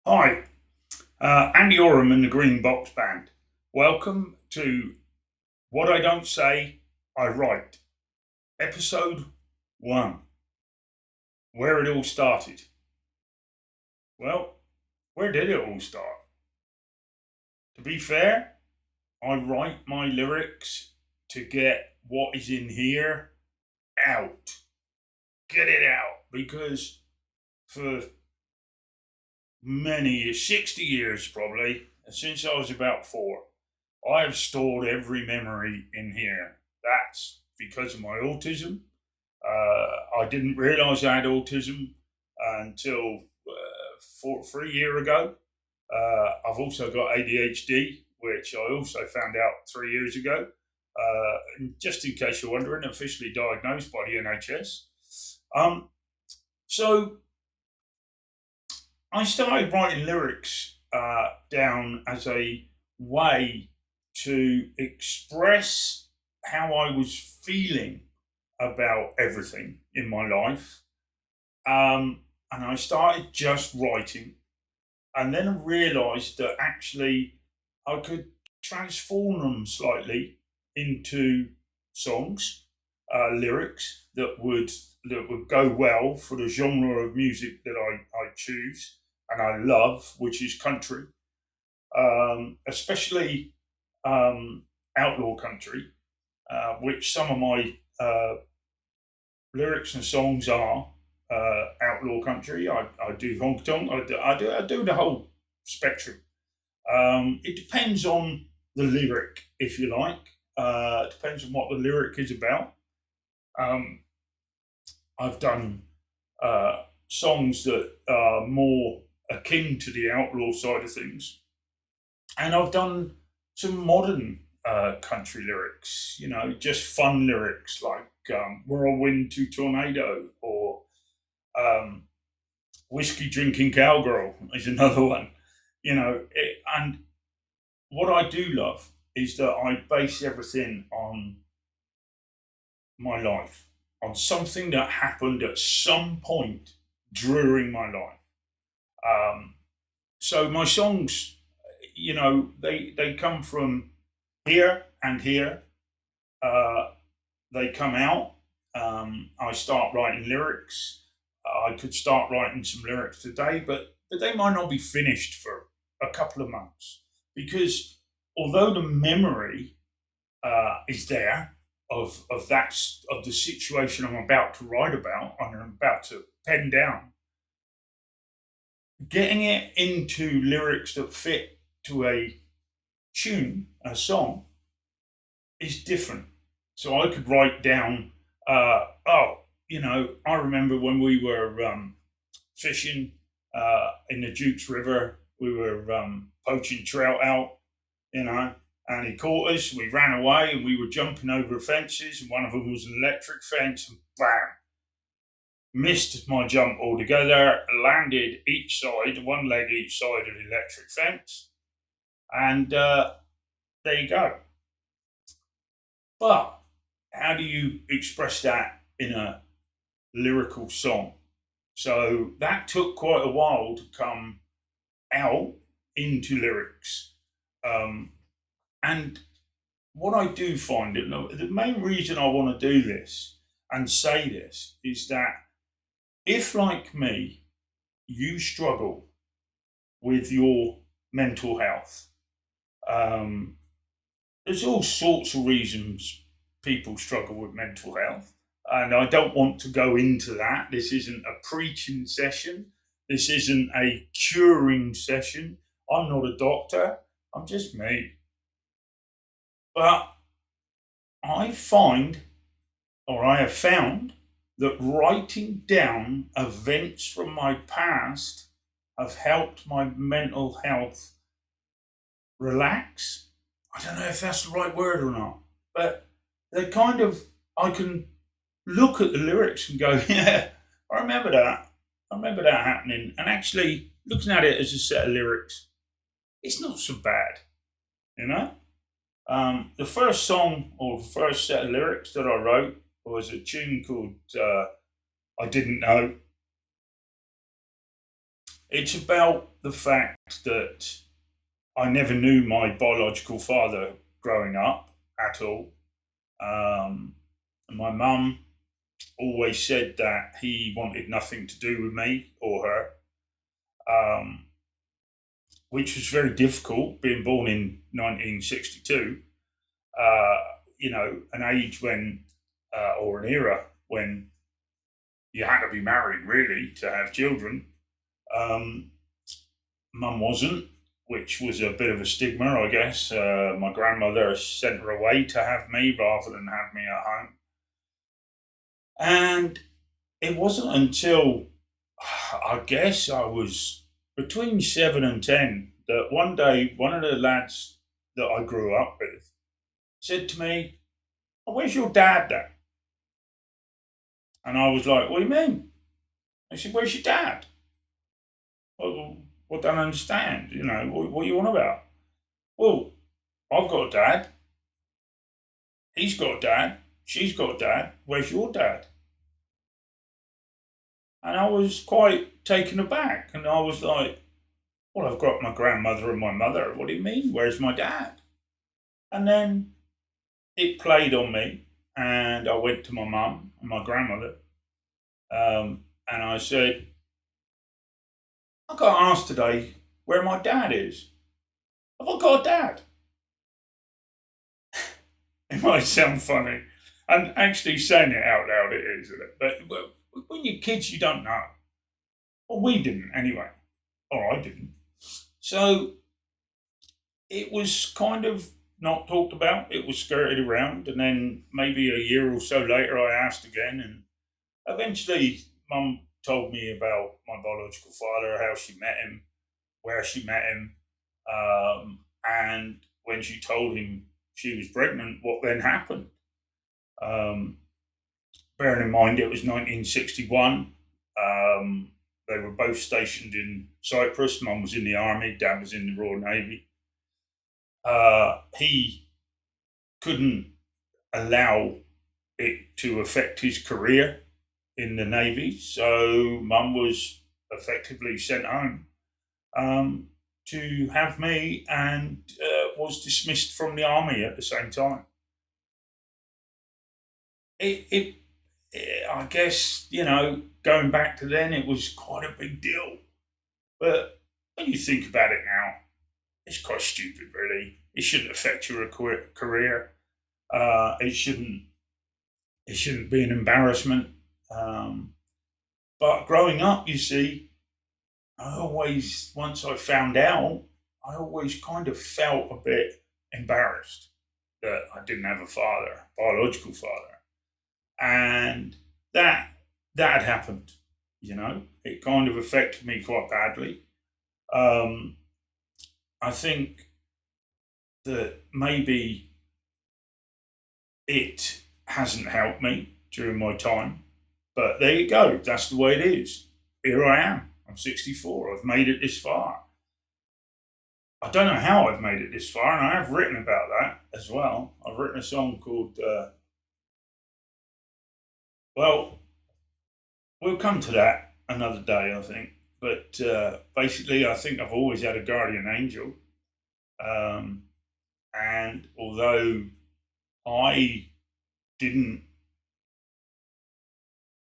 Hi, Andy Oram and the Green Box Band. Welcome to What I Don't Say, I Write, Episode 1, where it all started. Well, where did it all start? To be fair, I write my lyrics to get what is in here out. Get it out. Because for many years, 60 years probably, since I was about 4, I have stored every memory in here. That's because of my autism. I didn't realize I had autism until 3 years ago. I've also got ADHD, which I also found out 3 years ago. Just in case you're wondering, officially diagnosed by the NHS. Um, so I started writing lyrics down as a way to express how I was feeling about everything in my life. And I started just writing. And then I realized that actually I could transform them slightly into songs, lyrics that would go well for the genre of music that I choose and I love, which is country, especially outlaw country, which some of my lyrics and songs are outlaw country. I do honk tonk. I do the whole spectrum. It depends on the lyric, if you like. It depends on what the lyric is about. Um, I've done songs that are more akin to the outlaw side of things, and I've done some modern country lyrics. Just fun lyrics like "Whirlwind to Tornado" or um, "Whiskey Drinking Cowgirl" is another one. And what I do love is that I base everything on my life, on something that happened at some point during my life. Um, so my songs, they come from here and here. Uh, they come out. I start writing lyrics. I could start writing some lyrics today, but they might not be finished for a couple of months because although the memory is there of the situation I'm about to write about and I'm about to pen down, getting it into lyrics that fit to a tune, a song, is different. So I could write down, I remember when we were fishing in the Dukes River, we were poaching trout out, and he caught us. We ran away and we were jumping over fences, and one of them was an electric fence, and bam, missed my jump altogether, landed each side, one leg each side of the electric fence, and there you go. But how do you express that in a lyrical song? So that took quite a while to come out into lyrics. Um, and what I do find, and the main reason I want to do this and say this is that if, like me, you struggle with your mental health, um, there's all sorts of reasons people struggle with mental health. And I don't want to go into that. This isn't a preaching session. This isn't a curing session. I'm not a doctor. I'm just me. But I find, or I have found, that writing down events from my past have helped my mental health relax. I don't know if that's the right word or not, but they kind of, I can look at the lyrics and go, yeah, I remember that. I remember that happening. And actually, looking at it as a set of lyrics, it's not so bad, you know? The first song or the first set of lyrics that I wrote was a tune called I Didn't Know. It's about the fact that I never knew my biological father growing up at all. Um, my mum always said that he wanted nothing to do with me or her, um, which was very difficult being born in 1962. Uh, an age when, or an era when you had to be married really to have children. Um, Mum wasn't, which was a bit of a stigma, I guess. My grandmother sent her away to have me rather than have me at home. And it wasn't until I guess I was between 7 and 10 that one day one of the lads that I grew up with said to me, "Oh, where's your dad then?" And I was like, "What do you mean?" I said, "Where's your dad?" Well, I don't understand. What are you on about? Well, I've got a dad. He's got a dad. She's got a dad. Where's your dad? And I was quite taken aback. And I was like, "Well, I've got my grandmother and my mother. What do you mean? Where's my dad?" And then it played on me. And I went to my mum and my grandmother. And I said, "I got asked today where my dad is. Have I got a dad?" It might sound funny. And actually saying it out loud, it is, isn't it? But when you're kids, you don't know. Well, we didn't anyway. Or I didn't. So it was kind of not talked about. It was skirted around. And then maybe a year or so later, I asked again. And eventually, Mum told me about my biological father, how she met him, where she met him. And when she told him she was pregnant, what then happened. Um, Bearing in mind it was 1961. They were both stationed in Cyprus. Mum was in the army, dad was in the Royal Navy. He couldn't allow it to affect his career in the Navy, so Mum was effectively sent home to have me and was dismissed from the army at the same time. It I guess, going back to then, it was quite a big deal. But when you think about it now, it's quite stupid, really. It shouldn't affect your career. It shouldn't. It shouldn't be an embarrassment. Um, but growing up, you see, once I found out, I always kind of felt a bit embarrassed that I didn't have a father, biological father, and that that had happened. It kind of affected me quite badly. Um, I think that maybe it hasn't helped me during my time, but there you go. That's the way it is. Here I am. I'm 64. I've made it this far. I don't know how I've made it this far, and I have written about that as well. I've written a song called, well, we'll come to that another day, I think. But basically, I think I've always had a guardian angel. Um, and although I didn't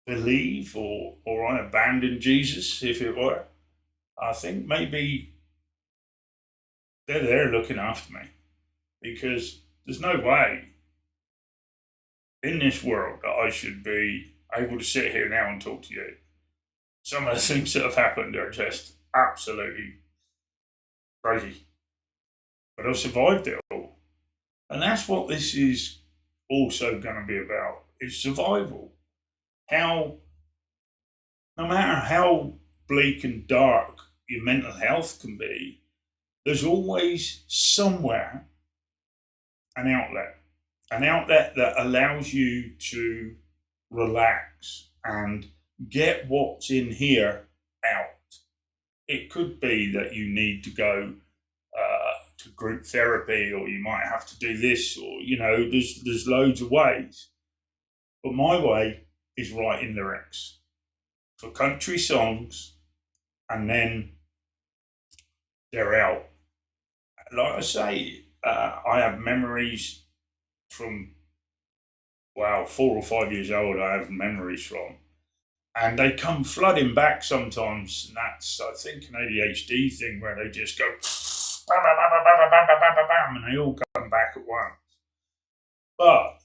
believe or I abandoned Jesus, if it were, I think maybe they're there looking after me because there's no way in this world that I should be able to sit here now and talk to you. Some of the things that have happened are just absolutely crazy. But I've survived it all. And that's what this is also going to be about is survival. How, no matter how bleak and dark your mental health can be, there's always somewhere an outlet that allows you to relax and get what's in here out. It could be that you need to go to group therapy, or you might have to do this, or there's loads of ways. But my way is writing lyrics for country songs and then they're out. Like I say, I have memories from, wow, 4 or 5 years old. I have memories from, and they come flooding back sometimes. And that's, I think, an ADHD thing where they just go bam, bam, bam, bam, bam, bam, bam, bam, bam, and they all come back at once. But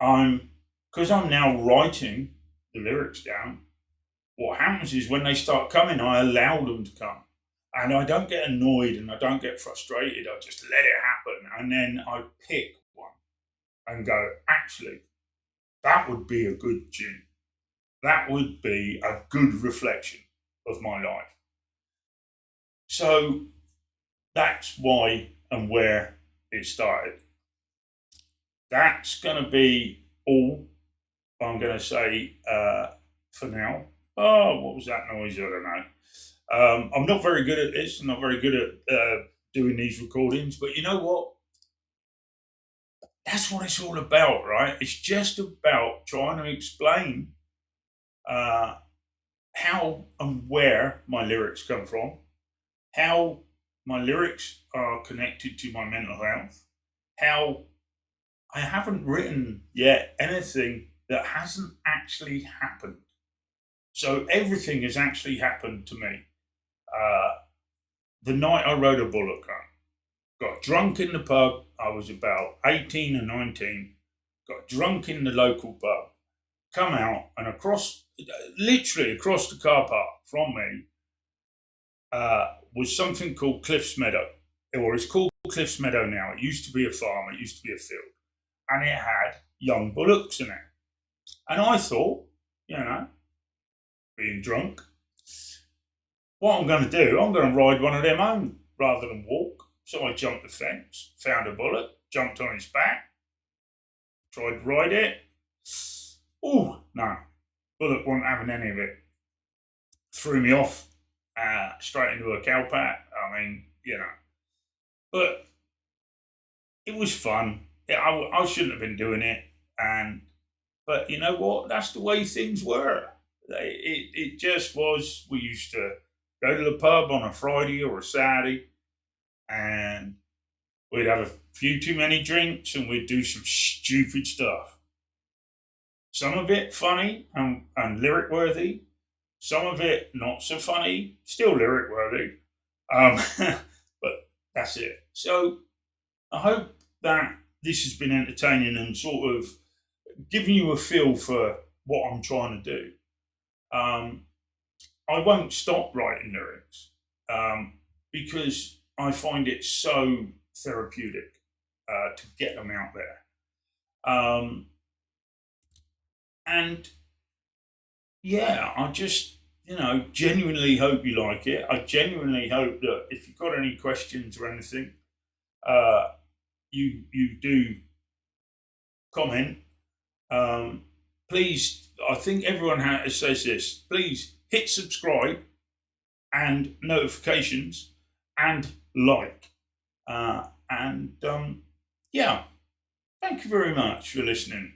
I'm, because I'm now writing the lyrics down, what happens is when they start coming, I allow them to come. And I don't get annoyed and I don't get frustrated. I just let it happen. And then I pick one and go, actually, that would be a good tune. That would be a good reflection of my life. So that's why and where it started. That's going to be all I'm going to say for now. Oh, what was that noise? I don't know. I'm not very good at this. I'm not very good at doing these recordings, but you know what? That's what it's all about, right? It's just about trying to explain uh, how and where my lyrics come from, how my lyrics are connected to my mental health, how I haven't written yet anything that hasn't actually happened. So everything has actually happened to me. Uh, the night I rode a bullet gun, got drunk in the pub. I was about 18 or 19. Got drunk in the local pub. Come out and literally across the car park from me, was something called Cliffs Meadow, or it's called Cliffs Meadow now. It used to be a farm. It used to be a field, and it had young bullocks in it. And I thought, you know, being drunk, what I'm going to do, I'm going to ride one of them home rather than walk. So I jumped the fence, found a bullock, jumped on his back, tried to ride it. Oh, no, bullock wasn't having any of it. Threw me off straight into a cow pat. I mean, you know, but it was fun. I shouldn't have been doing it, but you know what? That's the way things were. It just was. We used to go to the pub on a Friday or a Saturday, and we'd have a few too many drinks, and we'd do some stupid stuff. Some of it funny and lyric worthy. Some of it not so funny, still lyric worthy. Um, but that's it. So I hope that this has been entertaining and sort of giving you a feel for what I'm trying to do. I won't stop writing lyrics because I find it so therapeutic to get them out there. And yeah, I just, genuinely hope you like it. I genuinely hope that if you've got any questions or anything, you do comment. Please, I think everyone says this. Please hit subscribe and notifications and like. And yeah, thank you very much for listening.